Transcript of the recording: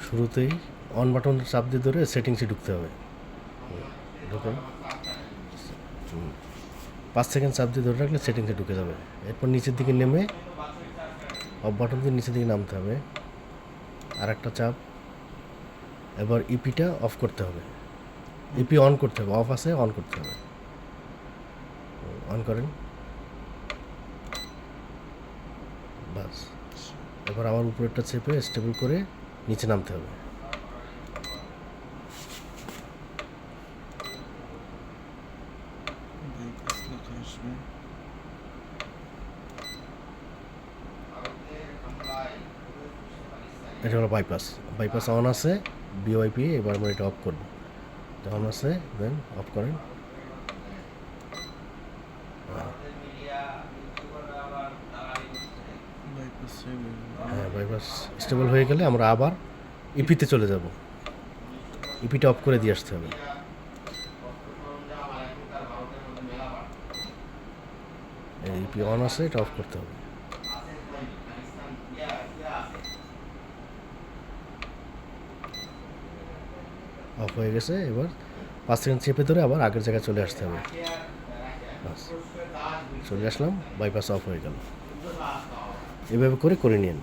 শুরুতেই on button চাপ দিয়ে ধরে সেটিংসে ঢুকতে হবে। ঢুকুন, 5 সেকেন্ড চাপ দিয়ে ধরে রাখলে সেটিংসে ঢুকে যাবে। এরপর নিচের দিকে নেমে অফ বাটন দিয়ে নিচের দিকে নামতে হবে, আর একটা চাপ। এবার ইপিটা অফ করতে হবে, ইপি অন করতে হবে, অফ আছে অন করতে হবে। অন করেন, বাস। এবার আবার উপরেরটা চেপে স্টেবল করে নিচে নামতে হবে। এটা হলো বাইপাস। বাইপাস অন আছে, বিওআইপি। এবার আমরা এটা অফ করবো। অন আছে, দেন অফ করেন। হ্যাঁ, বাইপাস স্টেবল হয়ে গেলে আমরা আবার ইপিতে চলে যাব। ইপিটা অফ করে দিয়ে আসতে হবে। ইপি অন আছে, এটা অফ করতে হবে। অফ হয়ে গেছে। এবার 5 সেকেন্ড চেপে ধরে আবার আগের জায়গায় চলে আসতে হবে। বাস, চলে আসলাম, বাইপাস অফ হয়ে গেল। এভাবে করে নিন।